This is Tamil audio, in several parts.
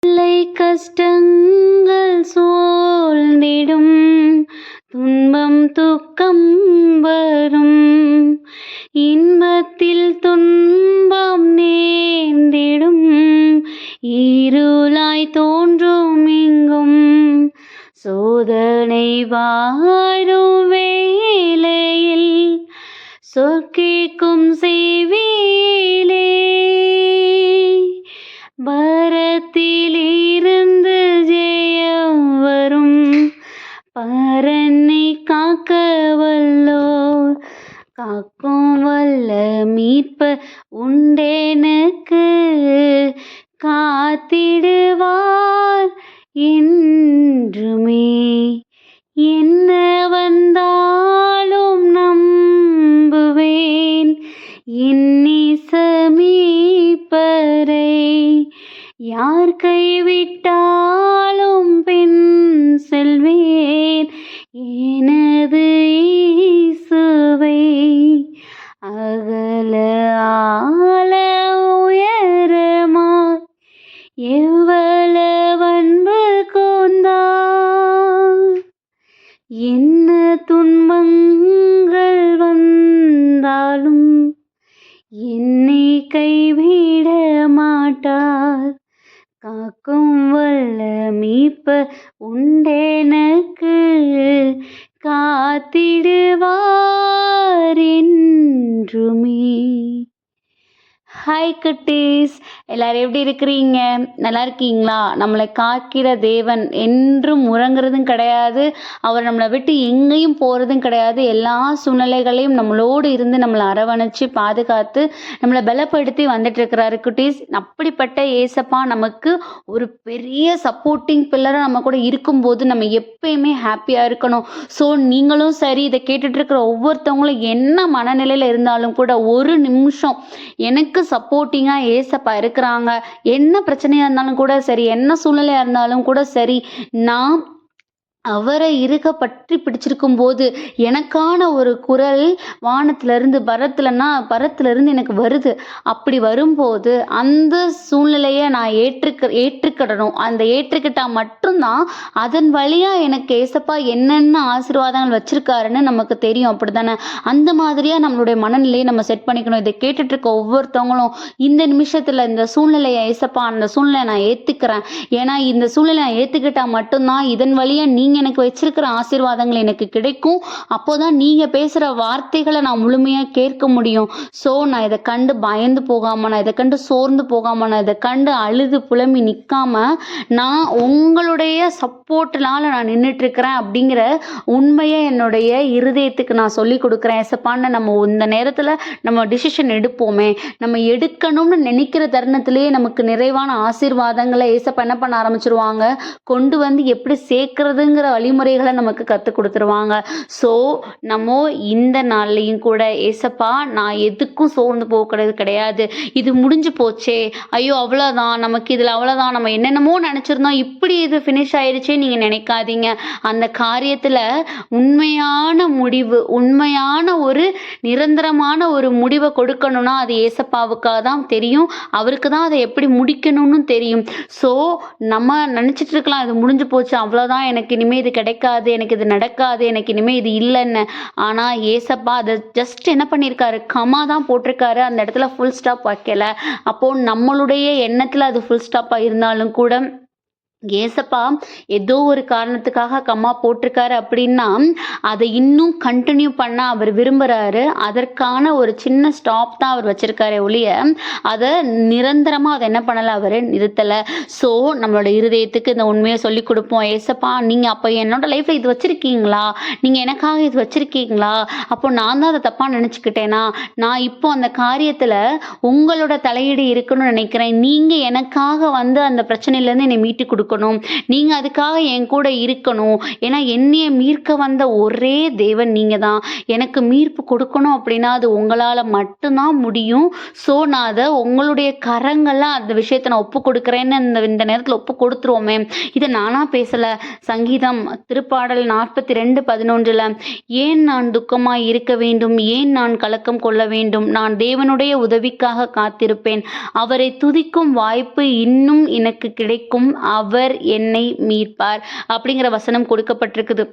தொல்லை கஷ்டங்கள் சூழ்ந்திடும், துன்பம் துக்கம் வரும், இன்பத்தில் துன்பம் நேர்ந்திடும், இருளாய் தோன்றும் இங்கும், சோதனை வாரும் வேளையில் சொற்கேட்கும் செய்வியிலே, பரத்திலிருந்து ஜெயம் வரும், பரனை காக்க வல்லோர், காக்கும் வல்ல மீட்பர் உண்டெனக்கு, காத்திடுவார் என்றுமே. என்ன வந்தாலும் நம்புவேன் என் நேசமீட்பரை, யார் கைவிட்டாலும் பின் செல்வேன் எனது இயேசுவை. அகல ஆழ உயரமாய் எவ்வளவு அன்பு கூர்ந்தார், என்ன துன்பங்கள் வந்தாலும் என்னை கைவிட மாட்டார், காக்கும் வல்ல மீட்பர் உண்டெனக்கு, காத்திடுவார் என்றுமே. ஹாய் குட்டீஸ், எல்லாரும் எப்படி இருக்கிறீங்க? நல்லா இருக்கீங்களா? நம்மளை காக்கிற தேவன் என்றும் உறங்குறதும் கிடையாது, அவர் நம்மளை விட்டு எங்கேயும் போகிறதும் கிடையாது. எல்லா சூழ்நிலைகளையும் நம்மளோடு இருந்து நம்மளை அரவணைச்சு பாதுகாத்து நம்மளை பலப்படுத்தி வந்துட்டு இருக்கிறாரு குட்டீஸ். அப்படிப்பட்ட ஏசப்பா நமக்கு ஒரு பெரிய சப்போர்ட்டிங் பில்லராக நம்ம கூட இருக்கும்போது நம்ம எப்பயுமே ஹாப்பியாக இருக்கணும். ஸோ நீங்களும் சரி, இதை கேட்டுட்டு இருக்கிற ஒவ்வொருத்தவங்களும் என்ன மனநிலையில் இருந்தாலும் கூட ஒரு நிமிஷம் எனக்கு சப்போர்ட்டிங்காக ஏசப்பா இருக்கிறாங்க. என்ன பிரச்சனையாக இருந்தாலும் கூட சரி, என்ன சூழ்நிலையாக இருந்தாலும் கூட சரி, நான் அவரை இருக்க பற்றி பிடிச்சிருக்கும் போது எனக்கான ஒரு குரல் வானத்திலிருந்து பரத்திலிருந்து எனக்கு வருது. அப்படி வரும்போது அந்த சூழ்நிலையை நான் ஏற்றுக்கிடணும். அந்த ஏற்றுக்கிட்டா மட்டும்தான் அதன் வழியாக எனக்கு ஏசப்பா என்னென்ன ஆசீர்வாதங்கள் வச்சிருக்காருன்னு நமக்கு தெரியும். அப்படித்தானே? அந்த மாதிரியாக நம்மளுடைய மனநிலையை நம்ம செட் பண்ணிக்கணும். இதை கேட்டுட்டு இருக்க ஒவ்வொருத்தவங்களும் இந்த நிமிஷத்தில் இந்த சூழ்நிலையை ஏசப்பா, அந்த சூழ்நிலையை நான் ஏற்றுக்கிறேன், ஏன்னா இந்த சூழ்நிலை நான் ஏற்றுக்கிட்டா மட்டும்தான் இதன் வழியாக நீங்கள் எனக்கு வச்சிருக்கிற ஆசீர்வாதங்கள் எனக்கு கிடைக்கும். அப்போதான் நீங்க பேசுற வார்த்தைகளை நான் முழுமையா கேட்க முடியும். ஸோ நான் இதை கண்டு பயந்து போகாம, நான் இதை கண்டு சோர்ந்து போகாம, நான் இதை கண்டு அழுது புலம்பி நிற்காம, நான் உங்களுடைய சப்போர்ட்னால நான் நின்றுட்டு இருக்கிறேன் அப்படிங்கிற உண்மையை என்னுடைய இருதயத்துக்கு நான் சொல்லி கொடுக்குறேன். ஏசப்பான்னு நம்ம இந்த நேரத்தில் நம்ம டிசிஷன் எடுப்போமே. நம்ம எடுக்கணும்னு நினைக்கிற தருணத்திலேயே நமக்கு நிறைவான ஆசீர்வாதங்களை ஏசப்பா என்ன பண்ண ஆரம்பிச்சிருவாங்க, கொண்டு வந்து எப்படி சேர்க்கறதுங்கிற வழிமுறைகளை நமக்கு கற்றுக் கொடுத்துருவாங்க. ஸோ நம்ம இந்த நாள்லையும் கூட ஏசப்பா, நான் எதுக்கும் சோர்ந்து போகிறது கிடையாது, இது முடிஞ்சு போச்சே, ஐயோ அவ்வளோதான், நமக்கு இதில் அவ்வளோதான், நம்ம என்னென்னமோ நினச்சிருந்தோம், இப்படி இது ஃபினிஷ் ஆயிடுச்சே நீங்கள் நினைக்காதீங்க. அந்த காரியத்தில் உண்மையான முடிவு, உண்மையான ஒரு நிரந்தரமான ஒரு முடிவை கொடுக்கணும்னா அது ஏசப்பாவுக்காக தான் தெரியும். அவருக்கு தான் அதை எப்படி முடிக்கணும்னு தெரியும். ஸோ நம்ம நினச்சிட்டு இருக்கலாம், இது முடிஞ்சு போச்சு, அவ்வளோதான், எனக்கு இனிமேல் இது கிடைக்காது, எனக்கு இது நடக்காது, எனக்கு இனிமேல் இது இல்லைன்னு. ஆனால் ஏசப்பா அதை ஜஸ்ட் என்ன பண்ணியிருக்காரு, கமா தான் போட்டிருக்காரு, அந்த இடத்துல ஃபுல் ஸ்டாப் வைக்கல. அப்போது நம்மளுடைய எண்ணத்தில் அது ஃபுல் ஸ்டாப்பாக இருந்தாலும் கூட ஏசப்பா ஏதோ ஒரு காரணத்துக்காக கம்மா போட்டிருக்காரு அப்படின்னா அதை இன்னும் கண்டினியூ பண்ண அவர் விரும்புகிறாரு. அதற்கான ஒரு சின்ன ஸ்டாப் தான் அவர் வச்சிருக்காரு ஒழிய அதை நிரந்தரமாக அதை என்ன பண்ணலை, அவர் நிறுத்தலை. ஸோ நம்மளோட இருதயத்துக்கு இந்த உண்மையை சொல்லி கொடுப்போம். ஏசப்பா, நீங்கள் அப்போ என்னோட லைஃப்பில் இது வச்சுருக்கீங்களா, நீங்கள் எனக்காக இது வச்சுருக்கீங்களா, அப்போ நான் தான் அதை தப்பாக நினச்சிக்கிட்டேனா, நான் இப்போ அந்த காரியத்தில் உங்களோட தலையீடு இருக்குன்னு நினைக்கிறேன், நீங்கள் எனக்காக வந்து அந்த பிரச்சனையிலேருந்து என்னை மீட்டு கொடுக்கணும், கொடுக்கணும். நீங்கள் அதுக்காக என் கூட இருக்கணும். ஏன்னா என்னைய மீட்க வந்த ஒரே தேவன் நீங்கள் தான். எனக்கு மீட்பு கொடுக்கணும் அப்படின்னா அது உங்களால் மட்டும்தான் முடியும். ஸோ நான் அதை உங்களுடைய கரங்களில் அந்த விஷயத்தை நான் ஒப்பு கொடுக்குறேன்னு இந்த நேரத்தில் ஒப்பு கொடுத்துருவோமே. இதை நானாக பேசலை. சங்கீதம் திருப்பாடல் 42:11 ஏன் நான் துக்கமாய் இருக்க வேண்டும், ஏன் நான் கலக்கம் கொள்ள வேண்டும், நான் தேவனுடைய உதவிக்காக காத்திருப்பேன், அவரை துதிக்கும் வாய்ப்பு இன்னும் எனக்கு கிடைக்கும், அவர் என்னை மீட்பார் அப்படிங்கிற வசனம் கொடுக்கப்பட்டிருக்குது.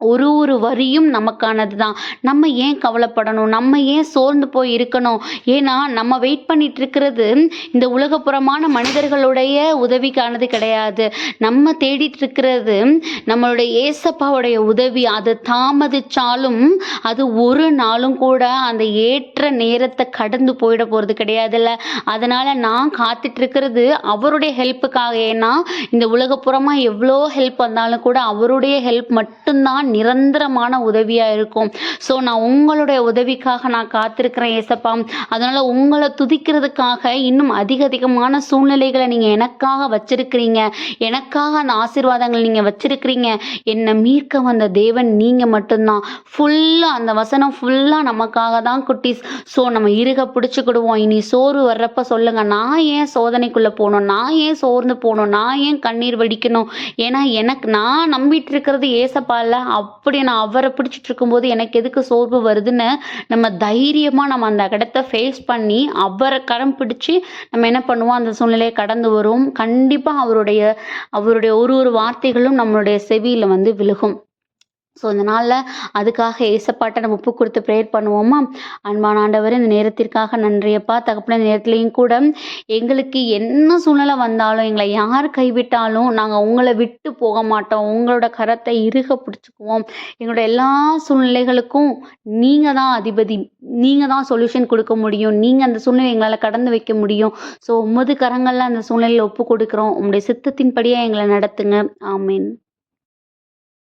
ஒரு வரியும் நமக்கானது தான். நம்ம ஏன் கவலைப்படணும், நம்ம ஏன் சோர்ந்து போய் இருக்கணும். ஏன்னா நம்ம வெயிட் பண்ணிட்டு இருக்கிறது இந்த உலகப்புறமான மனிதர்களுடைய உதவிக்கானது கிடையாது. நம்ம தேடிட்டு இருக்கிறது நம்மளுடைய ஏசப்பாவுடைய உதவி. அது தாமதிச்சாலும் அது ஒரு நாளும் கூட அந்த ஏற்ற நேரத்தை கடந்து போயிட போகிறது கிடையாதுல்ல. அதனால நான் காத்துட்டு இருக்கிறது அவருடைய ஹெல்ப்புக்காக. ஏன்னா இந்த உலகப்புறமாக எவ்வளோ ஹெல்ப் வந்தாலும் கூட அவருடைய ஹெல்ப் மட்டும்தான் நிரந்தரமான உதவியா இருக்கும். ஸோ நான் உங்களுடைய உதவிக்காக நான் காத்திருக்கிறேன் ஏசப்பா. அதனால உங்களை துதிக்கிறதுக்காக இன்னும் அதிகமான சூழ்நிலைகளை நீங்க எனக்காக வச்சிருக்கிறீங்க. எனக்காக அந்த ஆசீர்வாதங்கள் நீங்க வச்சிருக்கிறீங்க. என்னை மீட்க வந்த தேவன் நீங்க மட்டும்தான். ஃபுல்லா அந்த வசனம் ஃபுல்லா நமக்காக தான் குட்டீஸ். ஸோ நம்ம இருக பிடிச்சிக்கிடுவோம். இனி சோறு வர்றப்ப சொல்லுங்க, நான் ஏன் சோதனைக்குள்ள போகணும், நான் ஏன் சோர்ந்து போகணும், நான் ஏன் கண்ணீர் வடிக்கணும். ஏன்னா நான் நம்பிட்டு இருக்கிறது ஏசப்பா இல்ல. அப்படி நான் அவரை பிடிச்சிட்டு இருக்கும்போது எனக்கு எதுக்கு சோர்வு வருதுன்னு நம்ம தைரியமாக நம்ம அந்த இடத்த ஃபேஸ் பண்ணி அவரை கரம் பிடிச்சி நம்ம என்ன பண்ணுவோம், அந்த சூழ்நிலையை கடந்து வருவோம். கண்டிப்பாக அவருடைய ஒரு வார்த்தைகளும் நம்மளுடைய செவியில் வந்து விழுகும். ஸோ இந்த நாளில் அதுக்காக ஏசப்பாட்டை நம்ம ஒப்பு கொடுத்து ப்ரேயர் பண்ணுவோமா. அன்பான ஆண்டவர், இந்த நேரத்திற்காக நன்றியப்பா தகப்பன. இந்த நேரத்துலையும் கூட எங்களுக்கு என்ன சூழ்நிலை வந்தாலும், எங்களை யார் கைவிட்டாலும் நாங்கள் உங்களை விட்டு போக மாட்டோம். உங்களோட கரத்தை இறுக பிடிச்சிக்குவோம். எங்களோட எல்லா சூழ்நிலைகளுக்கும் நீங்கள் தான் அதிபதி, நீங்கள் தான் சொல்யூஷன் கொடுக்க முடியும். நீங்கள் அந்த சூழ்நிலை எங்களால் கடந்து வைக்க முடியும். ஸோ உமது கரங்களில் அந்த சூழ்நிலையில் ஒப்பு கொடுக்குறோம். உங்களுடைய சித்தத்தின்படியே எங்களை நடத்துங்க. ஆமீன்.